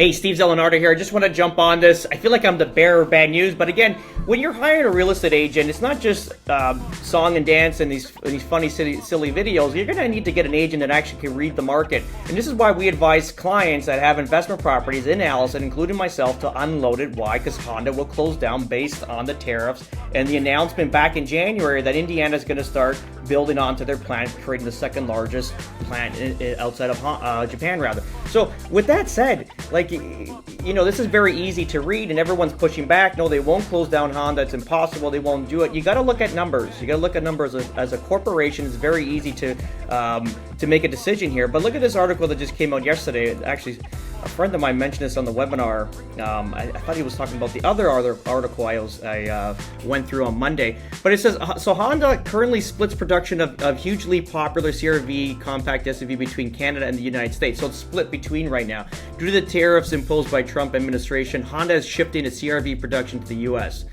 Hey, Steve Zalunardo here. I just want to jump on this. I feel like I'm the bearer of bad news, but again, when you're hiring a real estate agent, it's not just song and dance and these funny, silly videos. You're going to need to get an agent that actually can read the market. And this is why we advise clients that have investment properties in Alliston, including myself, to unload it. Why? Because Honda will close down based on the tariffs and the announcement back in January that Indiana is going to start building onto their plant, creating the second largest plant outside of Japan, rather. So with that said, this is very easy to read and everyone's pushing back. No, they won't close down Honda. It's impossible. They won't do it. You got to look at numbers. You got to look at numbers as a corporation. It's very easy to make a decision here. But look at this article that just came out yesterday. Actually, a friend of mine mentioned this on the webinar. I thought he was talking about the other article I went through on Monday. But it says, so Honda currently splits production of hugely popular CR-V compact SUV between Canada and the United States. So it's split between right now. Due to the tariffs imposed by Trump administration, Honda is shifting its CR-V production to the U.S.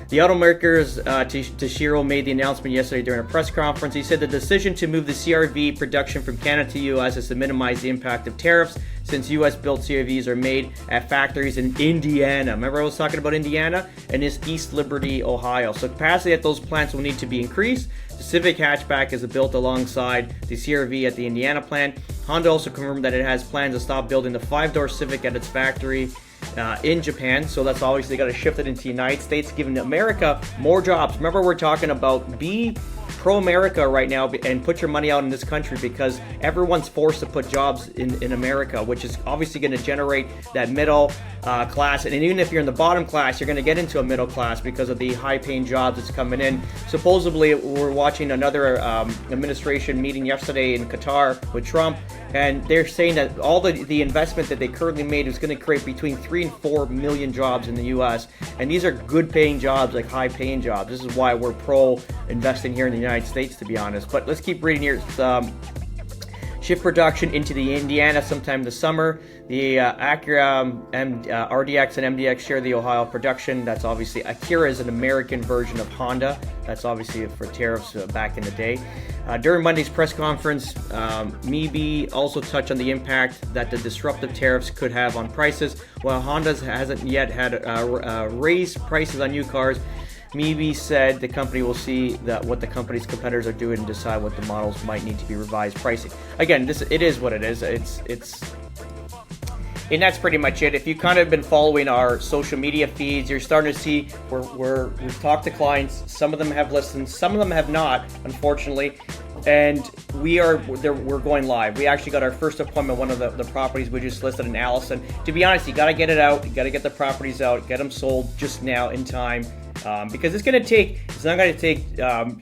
The automaker's Toshiro made the announcement yesterday during a press conference. He said the decision to move the CR-V production from Canada to U.S. is to minimize the impact of tariffs, since U.S.-built CR-Vs are made at factories in Indiana. Remember I was talking about Indiana? And it's East Liberty, Ohio. So capacity at those plants will need to be increased. The Civic hatchback is built alongside the CR-V at the Indiana plant. Honda also confirmed that it has plans to stop building the 5-door Civic at its factory in Japan. So that's obviously got to shift it into the United States, giving America more jobs. Remember, we're talking about be pro-America right now and put your money out in this country, because everyone's forced to put jobs in America, which is obviously going to generate that middle class. And even if you're in the bottom class, you're going to get into a middle class because of the high-paying jobs that's coming in. Supposedly, we're watching another administration meeting yesterday in Qatar with Trump, and they're saying that all the investment that they currently made is going to create between 3 and 4 million jobs in the U.S. And these are good-paying jobs, like high-paying jobs. This is why we're pro-investing here in the United States, to be honest. But let's keep reading here. Shift production into the Indiana sometime this summer. The Acura RDX and MDX share the Ohio production. That's obviously, Acura is an American version of Honda. That's obviously for tariffs back in the day. During Monday's press conference, Meebe also touched on the impact that the disruptive tariffs could have on prices. While Honda hasn't yet had raised prices on new cars, Meebe said the company will see what the company's competitors are doing and decide what the models might need to be revised pricing. Again, it is what it is. And that's pretty much it. If you kind of been following our social media feeds, you're starting to see we've talked to clients. Some of them have listened, some of them have not, unfortunately. And we're going live. We actually got our first appointment, one of the properties we just listed in Alliston. To be honest, you got to get it out. You got to get the properties out, get them sold just now in time. Because it's not going to take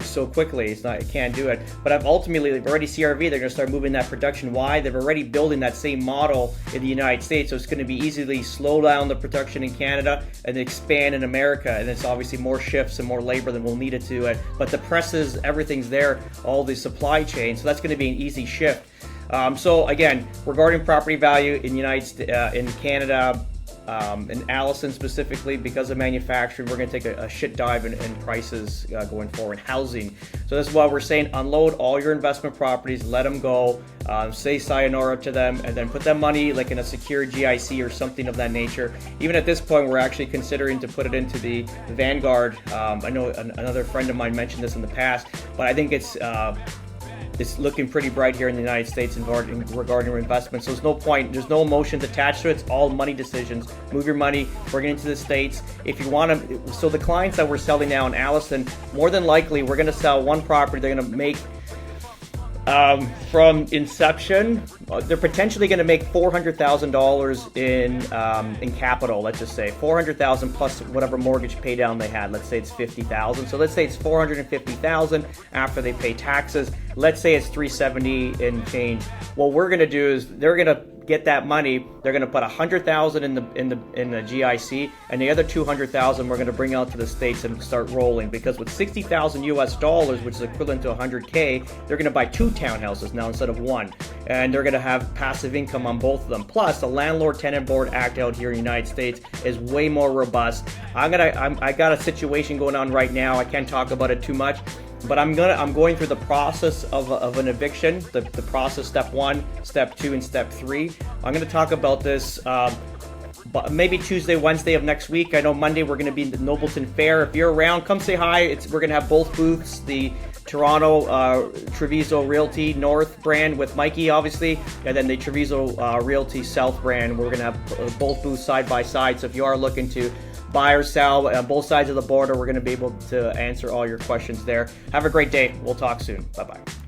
so quickly. It can't do it. But I've already CR-V, they're going to start moving that production. Why? They're already building that same model in the United States, so it's going to be easily slow down the production in Canada and expand in America. And it's obviously more shifts and more labor than we'll need it to. But the presses, everything's there, all the supply chain. So that's going to be an easy shift. So again, regarding property value in in Canada. In Alliston specifically, because of manufacturing, we're going to take a shit dive in prices going forward. Housing. So that's why we're saying unload all your investment properties, let them go, say sayonara to them, and then put that money like in a secure GIC or something of that nature. Even at this point, we're actually considering to put it into the Vanguard. I know another friend of mine mentioned this in the past, but I think it's looking pretty bright here in the United States regarding investments. So there's no emotions attached to it. It's all money decisions. Move your money, bring it into the States. If you want to, so the clients that we're selling now in Alliston, more than likely, we're going to sell one property. They're going to make, from inception, they're potentially going to make $400,000 in capital. Let's just say $400,000 plus whatever mortgage pay down they had. Let's say it's $50,000. So let's say it's $450,000 after they pay taxes. Let's say it's $370 and change. What we're going to do is they're going to get that money. They're going to put $100,000 in the GIC, and the other $200,000 we're going to bring out to the States and start rolling. Because with $60,000 US dollars, which is equivalent to $100K, they're going to buy 2 townhouses now instead of 1, and they're going to have passive income on both of them. Plus, the Landlord-Tenant Board Act out here in the United States is way more robust. I got a situation going on right now. I can't talk about it too much. But I'm going through the process of an eviction, the process step 1, step 2, and step 3. I'm going to talk about this maybe Tuesday, Wednesday of next week. I know Monday we're going to be in the Nobleton Fair. If you're around, come say hi. We're going to have both booths, the Toronto Treviso Realty North brand with Mikey, obviously, and then the Treviso Realty South brand. We're going to have both booths side by side. So if you are looking to buy or sell on both sides of the border, we're going to be able to answer all your questions there. Have a great day. We'll talk soon. Bye-bye.